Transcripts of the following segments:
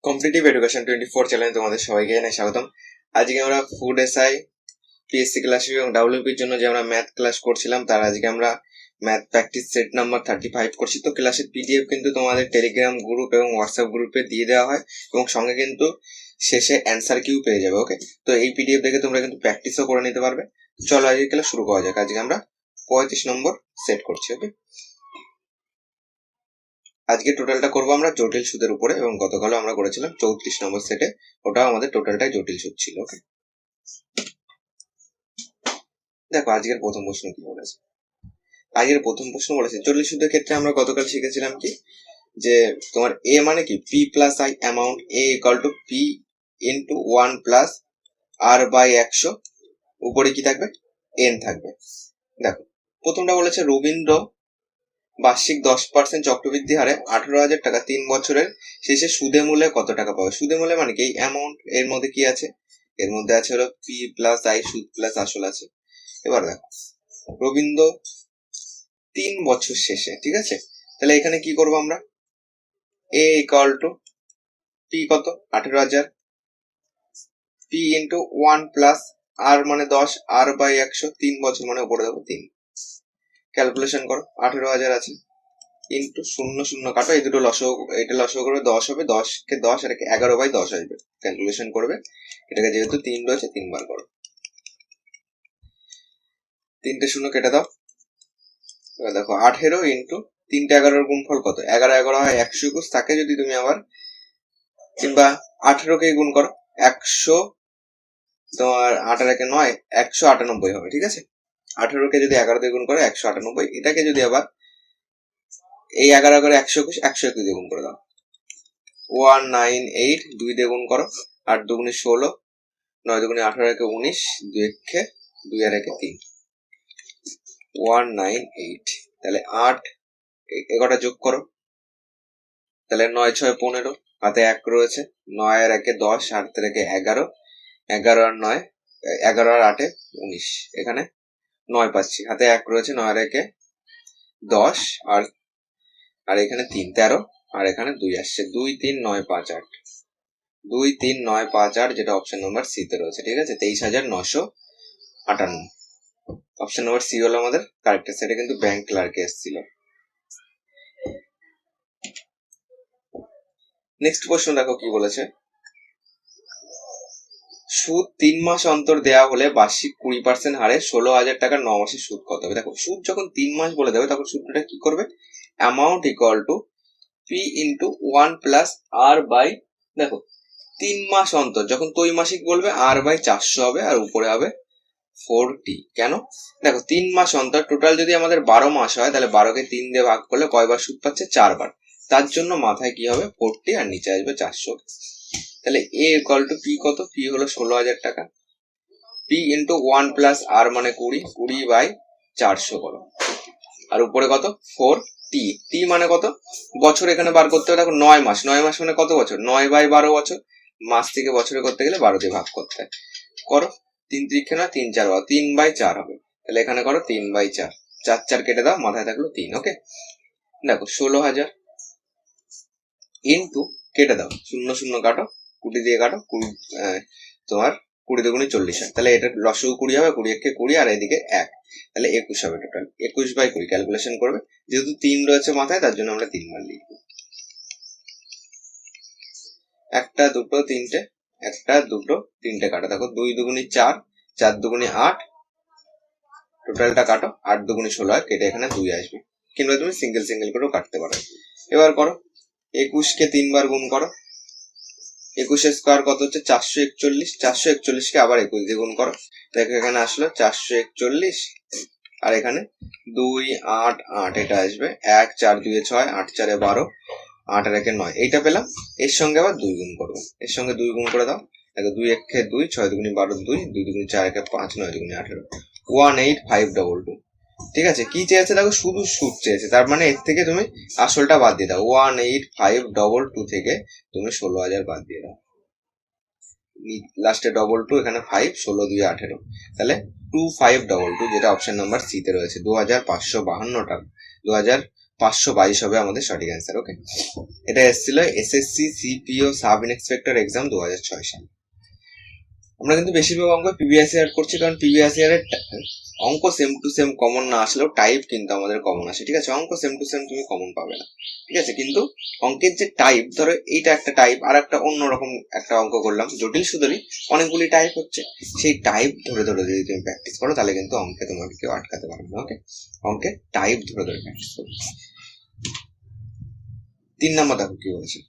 Competitive education 24 চ্যানেলে তোমাদের সবাইকে জানাই স্বাগতম। আজকে আমরা ফুড এসআই, পিএসসি ক্লাস এবং ডাব্লিউপির জন্য যে আমরা ম্যাথ ক্লাস করছিলাম তার আজকে আমরা ম্যাথ প্র্যাকটিস সেট নাম্বার 35 করছি। তো ক্লাসের পিডিএফ কিন্তু তোমাদের টেলিগ্রাম গ্রুপ এবং হোয়াটসঅ্যাপ গ্রুপে দিয়ে দেওয়া হয় এবং সঙ্গে কিন্তু শেষে অ্যান্সার কিউ পেয়ে যাবে। ওকে, তো এই পিডিএফ দেখে তোমরা কিন্তু প্র্যাকটিসও করে নিতে পারবে। চলো আজকে ক্লাস শুরু করা যাক। আজকে আমরা 35 নম্বর সেট করছি। ওকে, আজকে টোটালটা করবো আমরা জটিল সুদের উপরে এবং গতকালও আমরা করেছিলাম 34 নম্বর সেটে, ওটাও আমাদের টোটালটাই জটিল সুদ ছিল। ওকে, দেখো আজকের প্রথম প্রশ্ন কি বলেছে। আজকের প্রথম প্রশ্ন বলেছে জটিল সুদের ক্ষেত্রে আমরা গতকাল শিখেছিলাম কি, যে তোমার এ মানে কি P plus I amount A equal to P into 1 plus R by 100, উপরে কি থাকবে এন থাকবে। দেখো প্রথমটা বলেছে রবীন্দ্র বার্ষিক 10% চক্রবৃদ্ধি হারে 18,000 টাকা 3 বছরের শেষে সুদে মূল্যে কত টাকা পাবে। সুদে মূল্যে মানে কি, এই অ্যামাউন্ট এর মধ্যে কি আছে, এর মধ্যে আছে হলো পি প্লাস আই, সুদ প্লাস আসল আছে। এবার দেখো রবীন্দ্র 3 বছর শেষে, ঠিক আছে, তাহলে এখানে কি করবো আমরা, এ ইকুয়াল টু পি কত 18,000, পি ইন্টু 1 প্লাস আর মানে 10, আর বাই 100, 3 বছর মানে উপরে দেবো 3। ক্যালকুলেশন করো, 18,000 আছে ইন্টু 0 0 কাটো, এই দুটো লসও, এটা লসও করবে 10 হবে, 10 কে 10 আর 11/10 আসবে। ক্যালকুলেশন করবে, এটাকে যেহেতু 3 রয়েছে 3 বার করো, 3টে 0 কেটে দাও। এবার দেখো 18 ইন্টু 3টে 11 গুণফল কত, 11 11 হয় 121 থাকে, যদি তুমি আবার কিংবা 18 কে গুণ করো 100, তোমার 18 কে 9, 198 হবে, ঠিক আছে। 18 কে যদি 11 দিয়ে গুণ করে 198, এটাকে যদি আবার এই 11 করে 121, 121 দিয়ে গুণ করে দাও, 198, 2 দিয়ে গুণ করো, 8 দুগুণে 16, 9 দুগুণে 18, একে 19, 2 একে 2 আর একে 3, 198। তাহলে 8 এগারোটা যোগ করো, তাহলে 9 6 15, হাতে 1 রয়েছে, 9 আর 1 10, 8 থেকে 11, 11 আর 9, 11 আর 8 19, এখানে 9 পাচ্ছি, হাতে 1 রয়েছে, 9 আর 1 10, আর এখানে 3 13, আর এখানে 2 আসছে, 2 3 9 5 8, 2 3 9 5 8, যেটা অপশন নাম্বার সি তে রয়েছে, ঠিক আছে। 23,958 অপশন নাম্বার সি হলো আমাদের কারেক্ট। সেটা কিন্তু ব্যাংক ক্লার্কে এসেছিল। নেক্সট প্রশ্ন দেখো কি বলেছে, সুদ 3 মাস অন্তর দেওয়া হলে বার্ষিক 20% হারে 16,000 টাকার 9 মাসের সুদ কত হবে। দেখো সুদ যখন 3 মাস বলে দেবে তখন সুদটা কি করবে, amount equal to P into 1 plus R by, দেখো 3 মাস অন্তর যখন ত্রৈমাসিক বলবে আর বাই 400 হবে, আর উপরে হবে 4t। কেন, দেখো 3 মাস অন্তর, টোটাল যদি আমাদের 12 মাস হয় তাহলে 12 কে 3 দিয়ে ভাগ করলে কয়বার সুদ পাচ্ছে, 4 বার। তার জন্য মাথায় কি হবে 4t আর নিচে আসবে 400। তাহলে এ ইকুয়াল টু পি কত, পি হলো 16,000 টাকা, পি ইন্টু 1 প্লাস আর মানে 20 বাই 400 করো, আর উপরে কত 4t, টি মানে কত বছর, এখানে বার করতে হবে। দেখো 9 মাস, 9 মাস মানে কত বছর, 9/12 বছর, মাস থেকে বছরে করতে গেলে 12 দিয়ে ভাগ করতে হয়। করো 3 3 না 3 4, 3/4 হবে, তাহলে এখানে করো 3/4, 4 4 কেটে দাও, মাথায় থাকলো 3। ওকে, দেখো 16,000 ইন্টু কেটে দাও 0 0 কাটো, 20 দিয়ে কাটো, 20 তোমার 20 দুগুণে 40 হয়, তাহলে এটা লসও 20 হবে, 20 একে 20 আর এদিকে 1, তাহলে 21 হবে টোটাল। 21/20 ক্যালকুলেশন করবে, যেহেতু 3 রয়েছে মাথায় তার জন্য আমরা 3 বার লিখবো। 1 2 3টে, 1 2 3টে কাটো, দেখো 2 দুগুণে 4, 4 দুগুণে 8, টোটালটা কাটো, 8 দুগুণে 16 হয়, কেটে এখানে 2 আসবে, কিংবা তুমি সিঙ্গেল সিঙ্গেল করেও কাটতে পারো। এবার করো 21 কে 3 বার গুণ করো, 21 স্কোয়ার কত হচ্ছে 441, 441 কে আবার 21 দিয়ে গুণ করো, দেখো এখানে আসলো 441, আর এখানে 2 8 8, এটা আসবে 1 4 2 6, 8 4 12, 8 আর 1 9, এইটা পেলাম। এর সঙ্গে আবার 2 গুণ করবো, এর সঙ্গে 2 গুণ করে দাও, দেখো 2 1 2, 6 দুগুণে 12 2, 2 দুগুণে 4 1 5, 9 দুগুণে 18, 18522। ঠিক আছে, কি চেয়েছে দেখো, শুধু সুদ চেয়েছে, তার মানে এর থেকে তুমি আসলটা বাদ দিয়ে দাও, 18522 থেকে তুমি 16,000 বাদ দিয়ে দাও, লাস্টে 22, এখানে 5, 16 2 18, তাহলে 2522, যেটা অপশন নাম্বার সি তে রয়েছে, 2,552 টাকা, 522 হবে আমাদের সঠিক অ্যান্সার। ওকে, এটা এসেছিল SSC CPO sub inspector exam 2006 সালে। আমরা কিন্তু বেশিরভাগ অঙ্ক পিবিএসসি অ্যাড করছি, কারণ পিবিএসসি এর অঙ্ক সেম টু সেম কমন না আসলেও টাইপ কিন্তু আমাদের কমন আসে। ঠিক আছে, অঙ্ক সেম টু সেম তুমি কমন পাবে না, ঠিক আছে, কিন্তু অঙ্কের যে টাইপ, ধরো এইটা একটা টাইপ, আর একটা অন্যরকম একটা অঙ্ক করলাম জটিল সুদেরই অনেকগুলি টাইপ হচ্ছে, সেই টাইপ ধরে ধরে যদি তুমি প্র্যাকটিস করো তাহলে কিন্তু অঙ্কে তোমাকে কেউ আটকাতে পারবে না। ওকে, অঙ্কে টাইপ ধরে ধরে প্র্যাকটিস করো। 3 নম্বর দেখো কি বলেছে,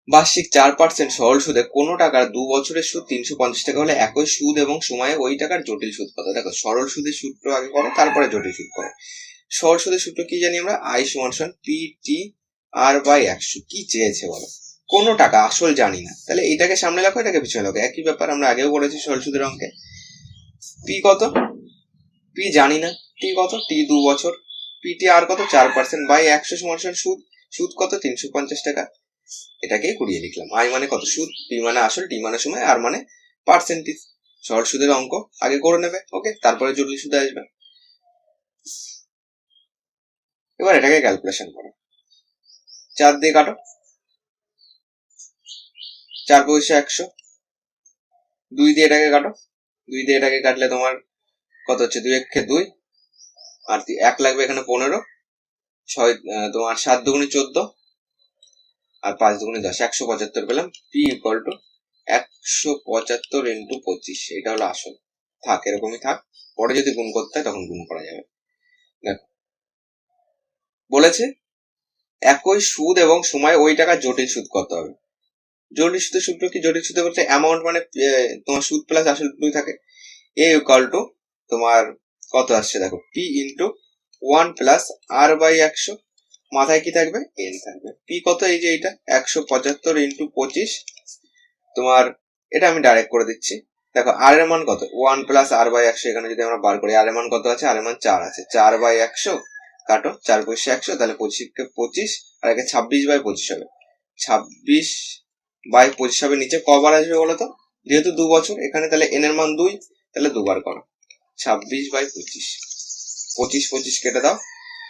বার্ষিক 4% সরল সুদে কোনো টাকার 2 বছরের সুদ 350 টাকা হলে একই সুদ এবং সময়ে ওই টাকার জটিল সুদ কত? দেখো, সরল সুদের সূত্র আগে করো, তারপরে জটিল সুদ করো। সরল সুদের সূত্র কি জানি আমরা? আই সমান পি টি আর বাই 100। কি চেয়েছে বলো? কোনো টাকা, আসল জানি না, তাহলে এটাকে সামনে রাখো, এটাকে পিছনে রাখো, একই ব্যাপার। আমরা আগেও করেছি সরল সুদের অঙ্কে। পি কত? পি জানি না। টি কত? টি 2 বছর। পিটি আর কত? 4% বাই 100 সমান সুদ। সুদ কত? 350 টাকা। এটাকেই ঘুরিয়ে লিখলাম। আই মানে কত? সুদ। পি মানে আসল। টি মানে সময়। আর মানে পার্সেন্টেজ। সরল সুদের অঙ্ক আগে করে নেবে, ওকে, তারপরে জটিল সুদে আসবে। এবার এটাকে ক্যালকুলেশন করো। 4 দিয়ে কাটো, 4 পয়সা 100। 2 দিয়ে এটাকে কাটো, 2 দিয়ে এটাকে কাটলে তোমার কত হচ্ছে? 2 1 2, আর 1 লাগবে এখানে 15। 6 তোমার 7 দুগুণে 14, আর 5 দুগুণে 10, 175 পেলাম। P equal to 175 into 25। এটা হলো আসল। থাক, এরকমই থাক, পরে যদি গুণ করতে হয় তখন গুণ করা যাবে। দেখো বলেছে একই সুদ এবং সময় ওই টাকার জটিল সুদ কত হবে। জটিল সুদের সূত্র কি? জটিল সুদে বলছে অ্যামাউন্ট মানে তোমার সুদ প্লাস আসল দুই থাকে। এ ইকুয়াল টু তোমার কত আসছে দেখো, P into 1 plus R by 100। মাথায় কি থাকবে? এন থাকবে। পি কত? এই যে এটা 175 ইন্টু 25। তোমার এটা আমি ডাইরেক্ট করে দিচ্ছি। দেখো আর এর মান কত? 1 প্লাস আর বাই 100। এখানে যদি আমরা বার করি, আর এর মান কত আছে? আর এর মান 4 আছে। 4 বাই 100 কাটো, 4 পয়সা 100, তাহলে 25 আর একে 26 বাই 25 হবে। 26 বাই 25 হবে। নিচে কবার আসবে বলো তো? যেহেতু 2 বছর এখানে, তাহলে এন এর মান 2, তাহলে দুবার করো। 26 বাই 25, 25 25 কেটে দাও।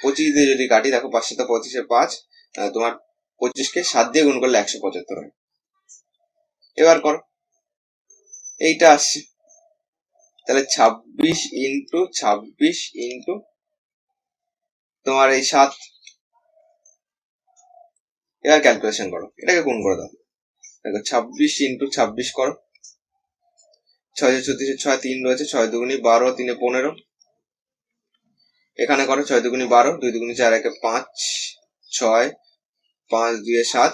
25 দিয়ে যদি কাটি, দেখো 5 সাথে 25 5, তোমার 25কে 7 দিয়ে গুণ করলে 175 হয়। এবার করো, এইটা আসছে, তাহলে 26 ইন্টু 26 ইন্টু তোমার এই 7। এবার ক্যালকুলেশন করো, এটাকে গুণ করে দাও। দেখো 26 ইন্টু 26 করো, 6 36 6 3 রয়েছে, 6 দুগুণি 12, 3 15। এখানে করো 6 দুগুণি 12, 2 দুগুণি 4, 1 5 6, 5 2 7,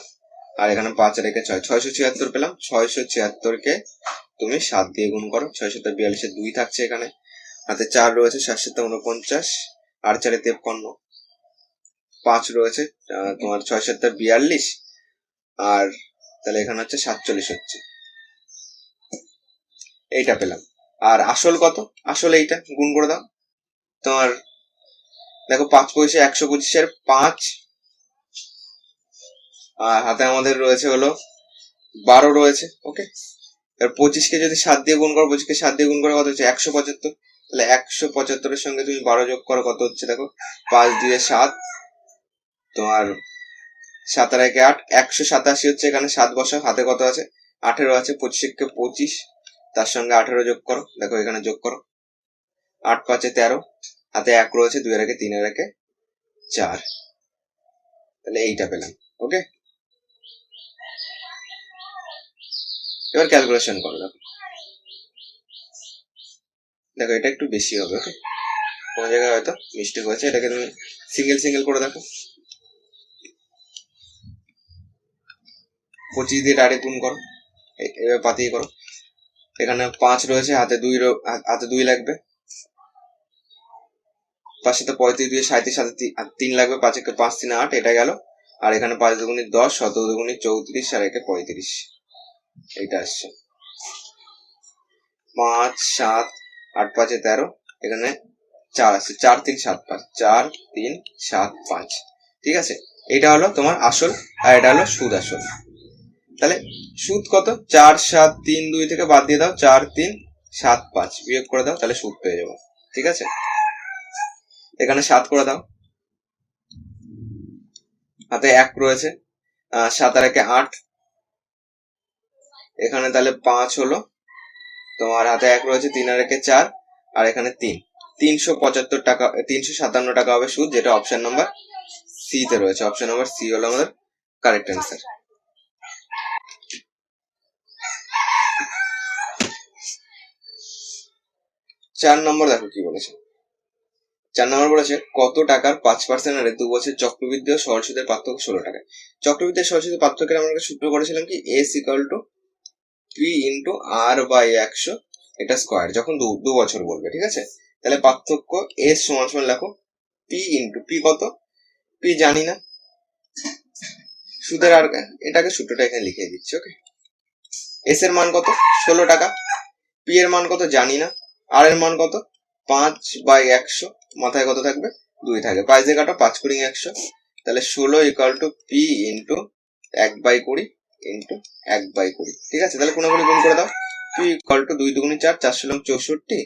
আর এখানে 5 আর 1 6, 676 পেলাম। 676 কে তুমি 7 দিয়ে গুণ করো। 6 7 42, 2 থাকছে এখানে, হাতে 4 রয়েছে, 7 7 49, আর 4 53, 5 রয়েছে তোমার, 6 7 42, আর তাহলে এখানে হচ্ছে 47 হচ্ছে। এইটা পেলাম। আর আসল কত? আসল এইটা গুণ করে দাও। তোমার দেখো 5 পয়সা 125 5, আর হাতে আমাদের রয়েছে হলো 12 রয়েছে। ওকে, এবার 25কে যদি 7 দিয়ে গুণ করো, 25কে 7 দিয়ে গুণ করে কত হচ্ছে? 175। তাহলে 175 এর সঙ্গে তুমি 12 যোগ করো, কত হচ্ছে দেখো? 5 2 7, তোমার 7 আর 1 8, 187 হচ্ছে। এখানে 7 বসাও, হাতে কত আছে? 18 আছে। 25কে 25, তার সঙ্গে 18 যোগ করো, দেখো এখানে যোগ করো, 8 5 13, হাতে 1 রয়েছে, 2 এর 1 3 এর 1 4, তাহলে এইটা পেলাম। ওকে, এবার ক্যালকুলেশন করো। দেখো দেখো এটা একটু বেশি হবে। ওকে, কোন জায়গায় হয়তো মিস্টেক হয়েছে, এটাকে তুমি সিঙ্গেল সিঙ্গেল করে দেখো। 25 দিয়ে ডাইরেক্ট গুণ করো, এবার পাতিয়ে করো। এখানে 5 রয়েছে, হাতে 2 লাগবে। 5 সাথে 35 2 37, হাতে 3 লাগবে। 5 1 5 3 8, এটা গেল। আর এখানে 5 দুগুণি 10, 17 দুগুণি 34, আর 1 35, এইটা আসছে। 5 7 8 5 13, এখানে 4 আছে। 4 3 7 5, 4 3 7 5, ঠিক আছে। এটা হলো তোমার আসল, আর এটা হলো সুদ আসল। তাহলে সুদ কত? 4 7 3 2 থেকে বাদ দিয়ে দাও, 4 3 7 5 বিয়োগ করে দাও, তাহলে সুদ পেয়ে যাবো। ঠিক আছে, এখানে 7 করে দাও, হাতে 1 রয়েছে, 7 আর 1 8, এখানে তাহলে 5 হলো, তোমার হাতে 1 রয়েছে, 3 আর 1 4, আর এখানে 3, 375 টাকা, 357 টাকা হবে সুদ, যেটা অপশন নাম্বার সি তে রয়েছে। অপশন নাম্বার সি হলো আমাদের কারেক্ট অ্যান্সার। 4 নম্বর দেখো কি বলেছে। 4 নম্বর বলেছে কত টাকার 5% হারে 2 বছর চক্রবৃদ্ধি ও সরল সুদের পার্থক্য 16 টাকা। চক্রবৃদ্ধি ও সরল সুদের পার্থক্যের আমরা সূত্র করেছিলাম কি, S equal to P into R by 100, এটা স্কোয়ার, যখন 2 বছর বলবে, ঠিক আছে। তাহলে পার্থক্য এস সমান সমান লেখো পি ইন্টু, পি কত, পি জানি না, সুদের আর, এটাকে সূত্রটা এখানে লিখে দিচ্ছি, ওকে। এস এর মান কত 16 টাকা, পি এর মান কত জানি না, আর এর মান কত 5/100, মাথায় কত থাকবে 2 থাকে, 5 দিয়ে কাটো, 5 কুড়ি 100, তাহলে 16 equal to P into 1/20 into 1/20, ঠিক আছে। তাহলে কোনাগুনি গুণ করে দাও, পি ইকুয়াল টু 2 দুগুণি 4, 4 ষোলো 64,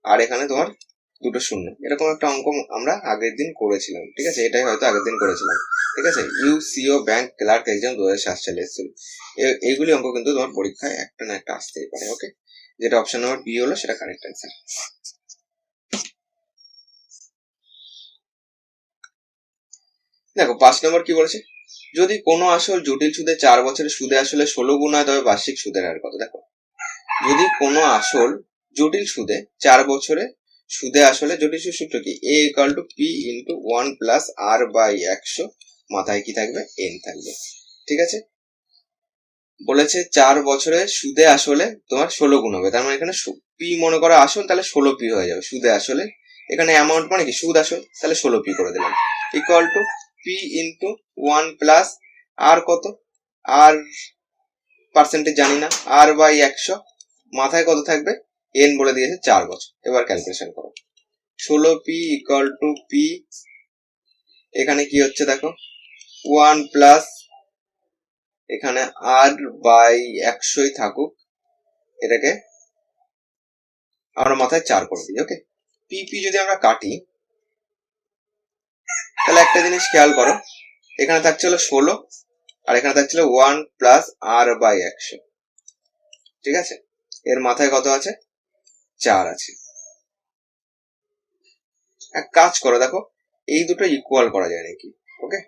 আর এখানে তোমার দুটো শূন্য। এরকম একটা অঙ্ক আমরা আগের দিন করেছিলাম, ঠিক আছে, এটাই হয়তো আগের দিন করেছিলাম, ঠিক আছে। ইউসিও ব্যাংক ক্লার্ক এক্সাম 2007 সালে এসেছিল। এইগুলি অঙ্ক কিন্তু তোমার পরীক্ষায় একটা না একটা আসতেই পারে, ওকে। যেটা অপশন নাম্বার বি হলো সেটা কারেক্ট অ্যান্সার। দেখো 5 নম্বর কি বলেছে, যদি কোনো আসল জটিল সুদে 4 বছরের সুদে আসলে 16 গুণ হয় তবে বার্ষিক সুদের হার কত। দেখো, যদি কোনো আসল জটিল সুদে 4 বছরে সুদে আসলে, জটিল সুদ সূত্র কি, A equal to P into 1 plus R by 100, মাথায় কি থাকবে এন থাকবে, ঠিক আছে। বলেছে 4 বছরে সুদে আসলে তোমার 16 গুণ হবে, তার মানে এখানে পি মনে করো আসল, তাহলে 16 পি হয়ে যাবে সুদে আসলে, এখানে অ্যামাউন্ট মানে কি সুদ আসল, তাহলে 16 পি করে দিলাম, equal to P into 1 plus R কত, আর পার্সেন্টেজ জানি না, আর বাই 100, মাথায় কত থাকবে এন বলে দিয়েছে 4 বছর। এবার ক্যালকুলেশন করো, 16 পি ইকুয়াল টু পি, এখানে কি হচ্ছে দেখো 1 প্লাস, এখানে আর বাই 100ই থাকুক, এটাকে আমরা মাথায় 4 করে দিই, ওকে। পি পি যদি আমরা কাটি, তাহলে একটা জিনিস খেয়াল করো, এখানে থাকছে হলো 16, আর এখানে থাকছিল 1 প্লাস আর বাই 100, ঠিক আছে। এর মাথায় কত আছে 4 আছে। এক কাজ করো, দেখো এই দুটো ইকুয়াল করা যায় নাকি, ওকে।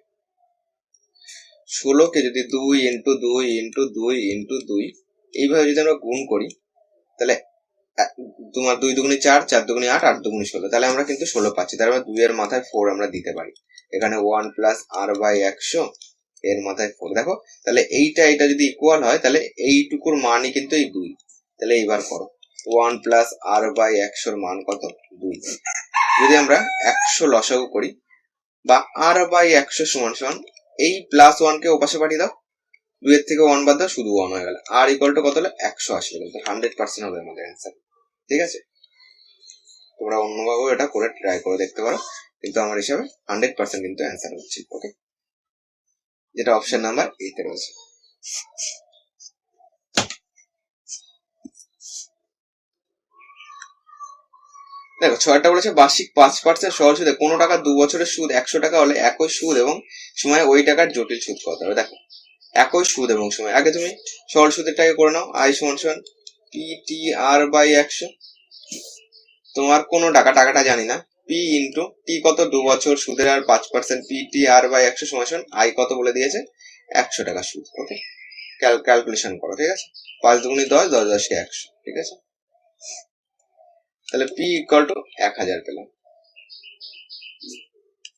16 কে যদি 2 ইন্টু 2 ইন্টু 2 ইন্টু 2 এইভাবে যদি আমরা গুণ করি, তাহলে তোমার 2 দুগুণি 4, 4 দুগুণি 8, 8 দুগুণি 16, তাহলে আমরা কিন্তু 16 পাচ্ছি। তার মানে 2 এর মাথায় 4 আমরা দিতে পারি, এখানে 1 প্লাস আর বাই 100, এর মাথায় 4, দেখো তাহলে এটা যদি ইকুয়াল হয়, তাহলে এইটুকুর মানই কিন্তু এই 2। তাহলে এইবার করো 1 প্লাস আর বাই 100 মান কত 2। যদি আমরা 100 লসাগু করি, বা আর বাই 100 সমান সমান এই প্লাস 1 কে ওপাশে পাঠিয়ে দাও, 2 এর থেকে 1 বাদ দাও, শুধু 1 হয়ে গেল, আর ইকুয়াল টু কত হলো 100 আসলে, কিন্তু 100% হবে আমাদের অ্যান্সার, ঠিক আছে। তোমরা অন্যভাবেও এটা করে ট্রাই করে দেখতে পারো, কিন্তু আমার হিসাবে 100% কিন্তু অ্যান্সার হচ্ছে, ওকে, যেটা অপশন নাম্বার এ তে রয়েছে। দেখো 6টা বলেছে বার্ষিক 5% সরল সুদে কোনো টাকা 2 বছরের সুদ 100 টাকা হলে একই সুদ এবং সময় ওই টাকার জটিল সুদ কত হবে। দেখো একই সুদ এবং সময়, আগে তুমি সরল সুদেরটাকে করে নাও, আই সমান সমান পি টি আর বাই 100, তোমার কোনো টাকাটা জানি না, পি ইন্টু টি কত 2 বছর সুদের আর 5%, পি টি আর বাই 100 সমান সমান আই কত বলে দিয়েছে 100 টাকা সুদ, ওকে। ক্যালকুলেশন করো, ঠিক আছে। 5 দুগুণি 10, 10 10 কে 100, ঠিক আছে। তাহলে পি ইকুয়াল টু 1000 পেলাম।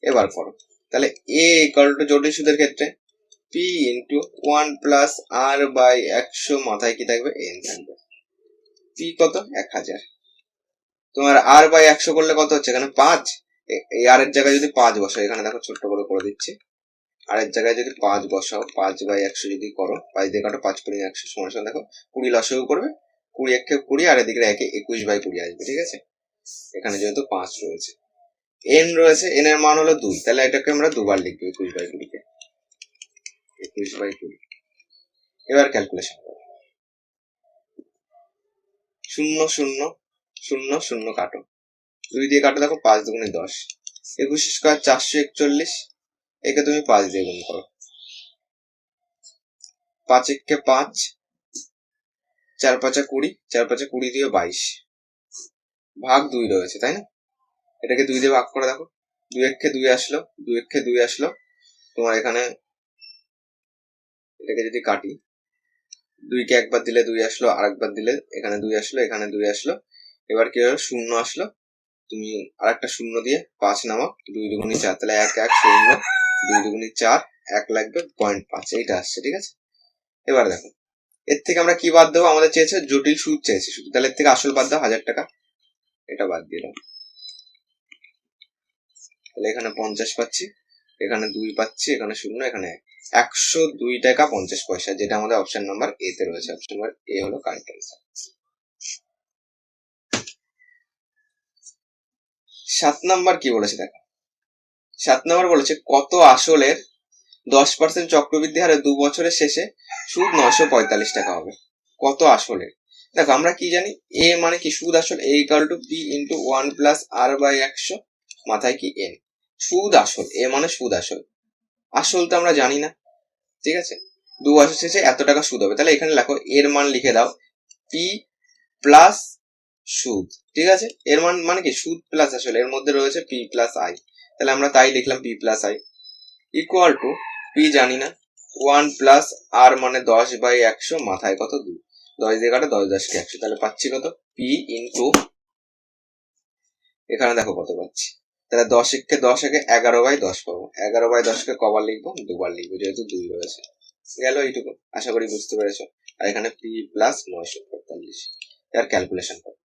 এবার করো, তাহলে এ ইকুয়াল টু জটিল সুদের ক্ষেত্রে P into 1 plus R by 100, মাথায় কি থাকবে এন থাকবে, পি কত 1000, তোমার আর বাই 100 করলে কত হচ্ছে, এখানে 5, এই আর এর জায়গায় যদি 5 বসাও, এখানে দেখো ছোট্ট করে দিচ্ছি, আর এর জায়গায় যদি 5 বসাও, 5/100 যদি করো, 5 দিয়ে কাটো, 5 করে 100 সমান সমান দেখো 20 লসাগু করবে, 20 1 20, আর এদিকে 21/20 আসবে, ঠিক আছে। এখানে যেহেতু 5 রয়েছে, এন রয়েছে, এন এর মান হলো 2, তাহলে এটাকে আমরা দুবার লিখবো 21/20 কে, 21/20। এবার ক্যালকুলেশন করো, 0 0 0 0 কাটো, 2 দিয়ে কাটো, দেখো 5 দুগুণে 10, 21 স্কোয়ার 441, একে তুমি 5 দিয়ে গুণ করো, 5 একে 5, 4 5 20, 4 5 20 দিয়ে 22, ভাগ 2 রয়েছে তাই না? এটাকে 2 দিয়ে ভাগ করে দেখো, 2 একে 2 আসলো, 2 একে 2 আসলো, তোমার এখানে এটাকে যদি কাটি, 2 কে একবার দিলে 2 আসলো, আরেকবার দিলে এখানে 2 আসলো, এখানে 2 আসলো, এবার কি হলো, 0 আসলো, তুমি আরেকটা 0 দিয়ে 5 নামাও, 2 দুগুণী 4, তাহলে 1 1 0, 2 দুগুণী 4, 1 লাগবে 0.5, এইটা আসছে। ঠিক আছে, এবার দেখো এর থেকে আমরা কি বাদ দেবো, আমাদের চেয়েছে জটিল সুদ চেয়েছে শুধু, তাহলে এর থেকে আসল বাদ দাও 1000 টাকা, এটা বাদ দিয়ে দাও, তাহলে এখানে 50 পাচ্ছি, এখানে 2 পাচ্ছি, এখানে 0, এখানে 102 টাকা 50 পয়সা, যেটা আমাদের অপশন নাম্বার এ তে রয়েছে। অপশন নাম্বার এ হলো কারেক্ট অ্যান্সার। 7 নাম্বার কি বলেছে দেখো, 7 নাম্বার বলেছে কত আসলের 10% চক্রবৃদ্ধি হারে 2 বছরের শেষে সুদ 945 টাকা হবে। কত আসলের, দেখো আমরা কি জানি, এ মানে কি সুদ আসল, a equal to P into 1 plus R by 100, মাথায় কি এন, সুদ আসল, এ মানে সুদ আসল, আসল তো আমরা জানি না। ঠিক আছে, 2 বছর শেষে এত টাকা সুদ হবে, তাহলে এখানে লেখো এর মান লিখে দাও পি প্লাস সুদ। ঠিক আছে, এর মান মানে কি সুদ প্লাস আসল, এর মধ্যে রয়েছে পি প্লাস আই, তাহলে আমরা তাই লিখলাম P plus I equal to P জানি না, 1 প্লাস আর মানে 10 বাই 100, মাথায় কত 2, 10 দিয়ে কাটো, 10 10 কে 100, তাহলে পাচ্ছি কত পি ইন্টু, এখানে দেখো কত পাচ্ছি, তাহলে 10 কে 10 একে 11 বাই 10 পাবো, 11 বাই 10 কে কবার লিখবো, দুবার লিখবো, যেহেতু 2 রয়েছে। গেল এইটুকু, আশা করি বুঝতে পেরেছো। আর এখানে পি প্লাস 945, এর ক্যালকুলেশন করো,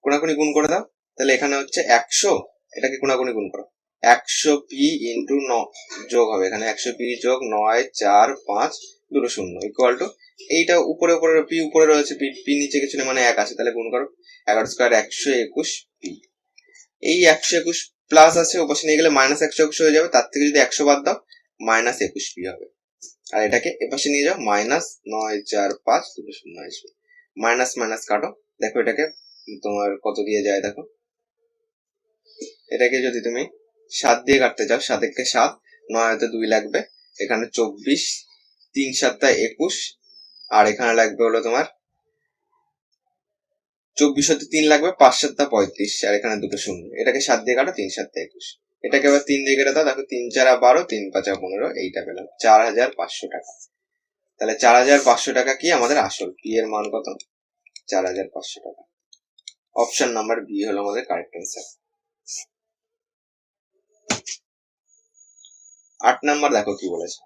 কোনাকুনি গুণ করে দাও, তাহলে এখানে হচ্ছে 100, এটাকে কোনাকুনি গুণ করো, 100 পি ইন্টু যোগ হবে, এখানে 100 পি যোগ 9 4 5 2 0 ইকুয়াল টু, এইটা উপরে উপরে পি উপরে রয়েছে, পি নিচে কিছু না মানে 1 আছে, তাহলে গুণ করো, 11 স্কয়ার 121 পি, এই 121 প্লাস আছে, ওপাশে নিয়ে গেলে মাইনাস 121 হয়ে যাবে, তার থেকে যদি 100 বাদ দাও মাইনাস 21 পি হবে, আর এটাকে এপাশে নিয়ে যাও, মাইনাস 9 4 5 2 0 আসবে, মাইনাস মাইনাস কাটো, দেখো এটাকে তোমার কত দিয়ে যায় দেখো, এটাকে যদি তুমি 7 দিয়ে কাটতে চাও, 7 একে 7, 9 হাতে 2 লাগবে, এখানে 24, 3 7 21, আর এখানে লাগবে হলো তোমার 24 হতে 3 লাগবে, 5 7 35, আর এখানে 2 0, এটাকে 7 দিয়ে কাটো, 3 7 21, এটাকে আবার 3 দিয়ে কেটে দাও, দেখো 3 4 12, 3 5 15, এইটা পেলাম 4500 টাকা। তাহলে 4500 টাকা কি আমাদের আসল, পি এর মান কত 4500 টাকা। অপশন নাম্বার বি হলো আমাদের কারেক্ট অ্যান্সার। 8 নাম্বার দেখো কি বলেছে,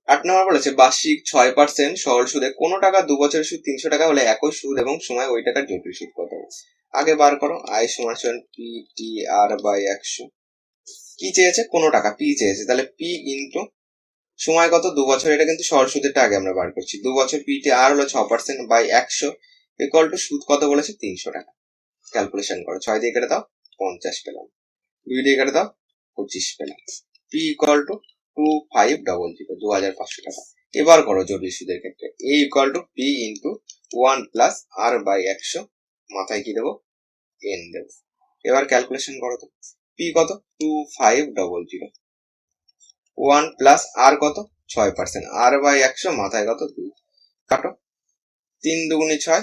8 নাম্বার বলেছে বার্ষিক 6% সরল সুদে কোনো টাকা 2 বছরের সুদ 300 টাকা হলে একই সুদ এবং সময় ওই টাকার জটিল সুদ কত হবে। আগে বার করো, আই সমান সমান পি টি আর বাই 100, কি চেয়েছে কোনো টাকা, পি চেয়েছে, তাহলে পি ইন্টু সময় কত 2 বছর, এটা কিন্তু সরল সুদেরটা আগে আমরা বার করছি, 2 বছর পি টি আর হলো 6% বাই 100 ইকুয়াল টু সুদ কত বলেছে 300 টাকা। ক্যালকুলেশন করো, 6 দিয়ে কেটে দাও 50 পেলাম, 2 দিয়ে কেটে দাও 25 পেলাম, পি ইকুয়াল টু 2500, 2500 টাকা। এবার করো জটিল সুদের ক্ষেত্রে, A equal to P into 1 plus R by 100, মাথায় কি দেবো এন দেবো, এবার ক্যালকুলেশন করো তো, পি কত 2500, 1 প্লাস আর কত 6%, আর বাই 100, মাথায় কত 2, কাটো, 3 দুগুণি 6,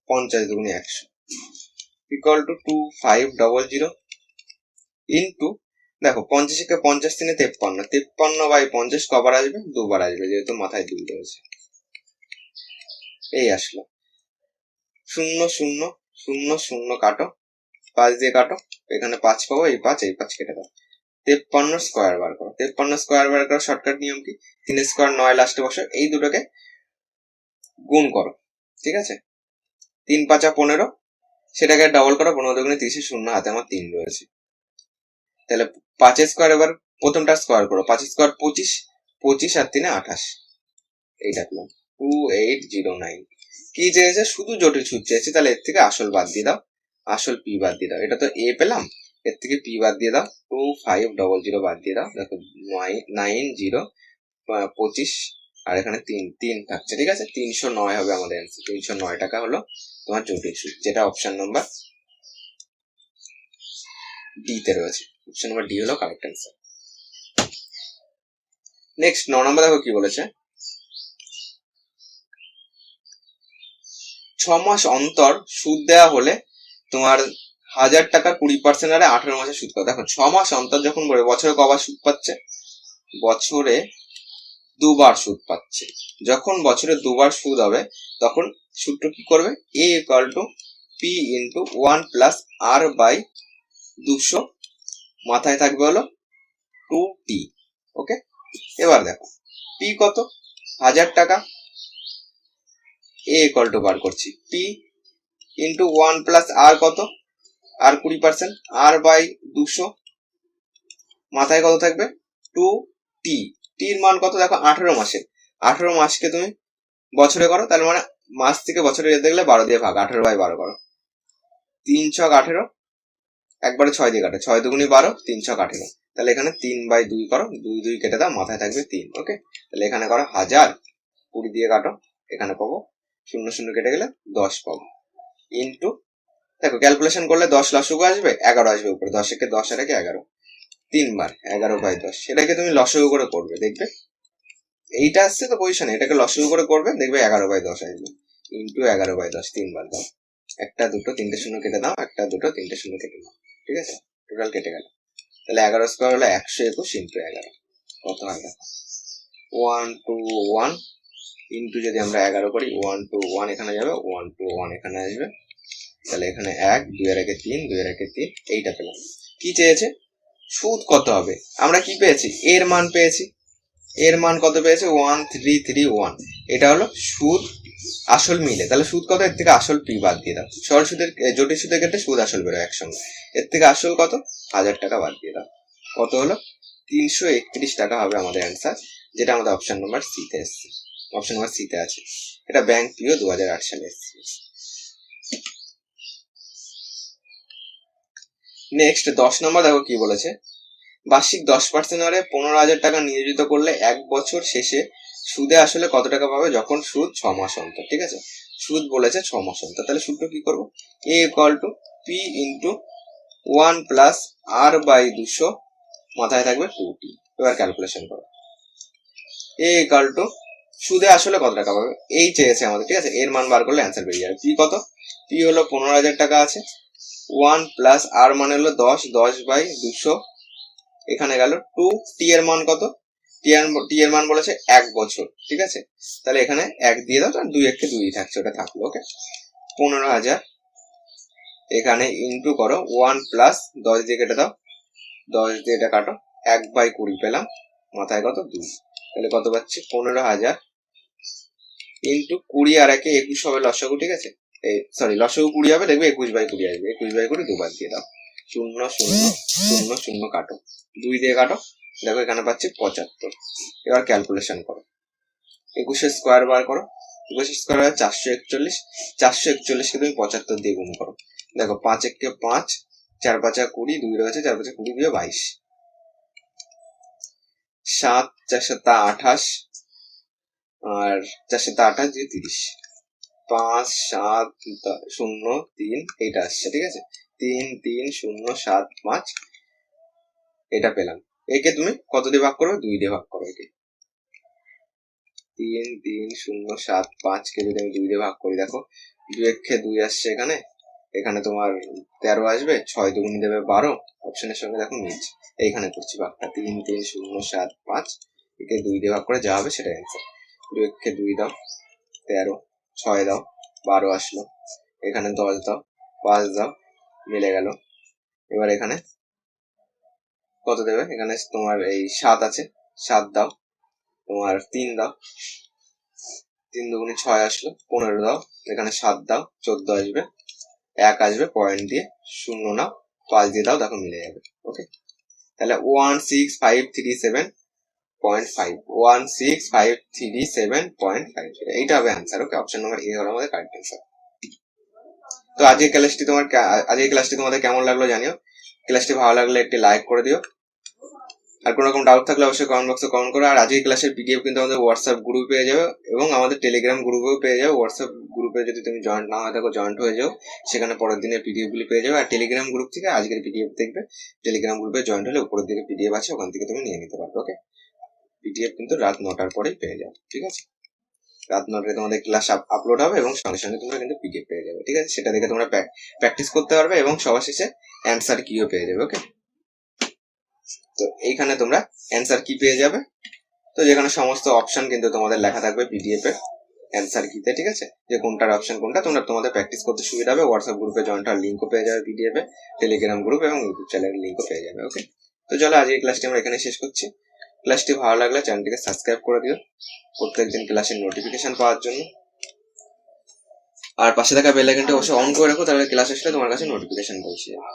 50 দুগুণি 100 ইকুয়াল টু 2500 ইন্টু, দেখো 50 কে 50 3 53, 53 বাই 50 কবার আসবে, দুবার আসবে, যেহেতু মাথায় 2 রয়েছে, এই আসলো 0 0 0 0 কাটো, 5 দিয়ে কাটো, এখানে 5 পাবো, এই 5 এই 5 কেটে দাও, 53 স্কোয়ার বার করো, 53 স্কোয়ার বার করার শর্টকাট নিয়ম কি, 3 স্কোয়ার 9 লাস্টে বসো, এই দুটোকে গুণ করো। ঠিক আছে, 3 5 15, সেটাকে ডাবল করো, 15 দুগুণে 30, 0 হাতে আমার 3 রয়েছে, তাহলে 5 স্কোয়ার, এবার প্রথমটা স্কোয়ার করো, 5 স্কোয়ার 25, 25 আর 3 28, এইটা পেলাম 2809। কি চেয়েছে, শুধু জটিল সুদ চেয়েছে, তাহলে এর থেকে আসল বাদ দিয়ে দাও, আসল পি বাদ দিয়ে দাও, এটা তো এ পেলাম, এর থেকে পি বাদ দিয়ে দাও, 2500 বাদ দিয়ে দাও, দেখো 90 25, আর এখানে 3 থাকছে। ঠিক আছে, 309 হবে আমাদের অ্যান্সার, 309 টাকা হলো তোমার জটিল সুদ, যেটা অপশন নাম্বার ডি তে রয়েছে। অপশন নাম্বার ডি হলো কারেক্ট অ্যান্সার। নেক্সট 9 নম্বর দেখো কি বলেছে, 6 মাস অন্তর সুদ দেওয়া হলে তোমার 1000 টাকা 20% হারে 18 মাসে সুদ কত। দেখো 6 মাস অন্তর যখন বলে বছরে কবার সুদ পাচ্ছে, বছরে দুবার সুদ পাচ্ছে। যখন বছরে দুবার সুদ হবে তখন সূত্র কি করবে, a equal to P into 1 plus R by 200, মাথায় থাকবে হলো 2t। ওকে, এবার দেখো পি কত, 1000 টাকা, a ইকুয়াল টু বার করছি পি ইন্টু 1 প্লাস আর কত, আর 20%, আর বাই 200, মাথায় কত থাকবে 2t। টির মান কত দেখো 18 মাসে, 18 মাসকে তুমি বছরে করো, তাহলে মানে মাস থেকে বছরে যেতে গেলে 12 দিয়ে ভাগ, 18 বাই 12 করো, 3 ছক 18, একবারে 6 দিয়ে কাটো, 6 দুগুনি 12, 3 ছক 18, তাহলে এখানে 3 বাই 2 করো, 2 2 কেটে দাও, মাথায় থাকবে 3। ওকে, তাহলে এখানে করো 1000, 20 দিয়ে কাটো, এখানে পাবো 0 0 কেটে গেলে 10 পাবো, ইন্টু দেখো ক্যালকুলেশন করলে 10 লসগু আসবে, 11 আসবে উপরে, 10 একে 10 আর একে 11, 3 বার 11 বাই 10, এটাকে তুমি লসগু করে করবে, দেখবে এইটা আসছে তো পজিশনে, এটাকে লসগু করে করবে, দেখবে 11 বাই 10 আসবে, ইন্টু 11 বাই 10, 3 বার দাও, একটা দুটো তিনটে শূন্য কেটে দাও, একটা দুটো তিনটে শূন্য কেটে দাও, ঠিক আছে, টোটাল কেটে গেল। তাহলে 11 স্কোয়ার হলো 121 ইন্টু 11, কত হয় দেখো 121 ইন্টু যদি আমরা 11 করি, 121 এখানে যাবে, 121 এখানে আসবে, তাহলে এখানে 1, 2 এর একে 3, 2 এর একে 3, এইটা পেলাম। কি চেয়েছে, সুদ কত হবে, আমরা কি পেয়েছি, এর মান পেয়েছি, এর মান কত পেয়েছে 1331, এটা হলো সুদ আসল মিলে, তাহলে সুদ কত, এর থেকে আসল পি বাদ দিয়ে দাও, সরল সুদের জটিল সুদের ক্ষেত্রে সুদ আসল বেরোয় একসঙ্গে, এর থেকে আসল কত 1000 টাকা বাদ দিয়ে দাও, কত হলো 331 টাকা হবে আমাদের অ্যান্সার, যেটা আমাদের অপশন নাম্বার সি তে এসছে, অপশন নাম্বার সি তে আছে, এটা ব্যাংক পিও 2008 সালে এসছে। নেক্সট 10 নম্বর দেখো কি বলেছে, বার্ষিক 10% হারে 15,000 টাকা নিয়োজিত করলে 1 বছর শেষে সুদে আসলে কত টাকা পাবে, যখন সুদ 6 মাস অন্তর, ঠিক আছে, সুদ বলেছে 6 মাস অন্তর, তাহলে সূত্র কি করবো, a equal to P into 1 plus R by 200, মাথায় থাকবে 2t। এবার ক্যালকুলেশন করো, a ইকুয়াল টু সুদে আসলে কত টাকা পাবে, এই চেয়েছে আমাদের, ঠিক আছে, এর মান বার করলে অ্যান্সার বেরিয়ে যাবে। পি কত, পি হলো 15,000 টাকা আছে, 1 প্লাস আর মানে হলো 10, 10 বাই 200, এখানে গেল 2, টি এর মান কত, টি এর মান বলেছে 1 বছর, ঠিক আছে, তাহলে এখানে 1 দিয়ে দাও, তাহলে 2 একে 2 থাকছে, ওটা থাকলো। ওকে, 15,000 এখানে ইন্টু করো 1 প্লাস 10 দিয়ে কেটে দাও, 10 দিয়ে এটা কাটো, 1 বাই 20 পেলাম, মাথায় কত 2, তাহলে কত পাচ্ছি 15,000 ইন্টু 20 আর একে 21 হবে লসাগু, ঠিক আছে, এই সরি লসাগু 20 হবে, দেখবে 21 বাই 20 আসবে, 21 বাই 20 দুবার দিয়ে দাও, 0 0 0 0 কাটো, 2 দিয়ে কাটো, দেখো এখানে পাচ্ছি 75। এবার ক্যালকুলেশন করো, 21 স্কোয়ার বার করো, 21 স্কোয়ার হয় 441, 441 কে তুমি 75 দিয়ে গুণ করো, দেখো 5 একে 5, 4 5 20, 2 রয়েছে, 4 5 20 দিয়ে 22, 7 4 7 28, আর 4 7 28 দিয়ে 30, 5 7 0 3 এইটা আসছে, ঠিক আছে, 3 3 0 7 5, এটা পেলাম। একে তুমি কত দিয়ে ভাগ করবে, 2 দিয়ে ভাগ করো, একে 3 3 0 7 5 কে যদি আমি 2 দিয়ে ভাগ করি, দেখো 2 একে 2 আসছে, এখানে এখানে তোমার 13 আসবে, 6 দুগুণ দেবে 12, অপশনের সঙ্গে দেখো মিলছে, এইখানে করছি ভাগটা, 3 3 0 7 5, একে 2 দিয়ে ভাগ করে যা হবে সেটা অ্যান্সার। 2 একে 2 দাও, 13, 6 দাও, 12 আসলো, এখানে 10 দাও, 5 দাও, মিলে গেল। এবার এখানে কত দেবে, এখানে তোমার এই 7 আছে, 7 দাও, তোমার 3 দাও, 3 দুগুণে 6 আসলো, 15 দাও, এখানে 7 দাও, 14 আসবে, 1 আসবে, পয়েন্ট দিয়ে 0 নাও, 5 দিয়ে দাও, দেখো মিলে যাবে। ওকে, তাহলে 16537.5, 16537.5, এইটা হবে answer. Okay, option number A হলো আমাদের কারেক্ট অ্যান্সার। তো আজকের ক্লাসটি তোমাদের কেমন লাগলো জানিও, ক্লাসটি ভালো লাগলে একটি লাইক করে দিও, আর কোনো রকম ডাউট থাকলে অবশ্যই কমেন্ট বক্সে কমেন্ট করো। আর আজকের ক্লাসের পিডিএফ কিন্তু আমাদের হোয়াটসঅ্যাপ গ্রুপে পেয়ে যাবে এবং আমাদের টেলিগ্রাম গ্রুপেও পেয়ে যাবে। হোয়াটসঅ্যাপ গ্রুপে যদি তুমি জয়েন্ট না হয়ে থাকো জয়েন্ট হয়ে যাও, সেখানে পরের দিনের পিডিএফ গুলি পেয়ে যাবে। আর টেলিগ্রাম গ্রুপ থেকে আজকের পিডিএফ দেখবে, টেলিগ্রাম গ্রুপে জয়েন্ট হলে উপরের দিকে পিডিএফ আছে, ওখান থেকে তুমি নিয়ে নিতে পারবে। ওকে, পিডিএফ কিন্তু রাত 9টার পরেই পেয়ে যাবে, ঠিক আছে? রাত 9টায় তোমাদের ক্লাস আপলোড হবে এবং সঙ্গে সঙ্গে তোমরা কিন্তু পিডিএফ পেয়ে যাবে, ঠিক আছে? সেটা দেখে তোমরা প্র্যাকটিস করতে পারবে এবং সবার শেষে অ্যান্সার কিও পেয়ে যাবে। ওকে, তো এইখানে তোমরা অ্যান্সার কি পেয়ে যাবে, তো যেখানে সমস্ত অপশন কিন্তু তোমাদের লেখা থাকবে পিডিএফ এর অ্যান্সার কিতে, ঠিক আছে? যে কোনটার অপশন কোনটা, তোমরা তোমাদের প্র্যাকটিস করতে সুবিধা হবে। হোয়াটসঅ্যাপ গ্রুপে জয়েন্ট হওয়ার লিঙ্কও পেয়ে যাবে পিডিএফ এ, টেলিগ্রাম গ্রুপ এবং ইউটিউব চ্যানেলের লিঙ্কও পেয়ে যাবে। ওকে, তো চলো আজকে এই ক্লাসটি আমরা এখানে শেষ করছি। ক্লাসটি ভালো লাগলে চ্যানেলটিকে সাবস্ক্রাইব করে দিও প্রত্যেকদিন ক্লাসের নোটিফিকেশন পাওয়ার জন্য। আর পাশে থাকা বেল আইকনটা অবশ্যই অন করে রাখো, তাহলে ক্লাস আসলে তোমার কাছে নোটিফিকেশন পৌঁছে যাবে।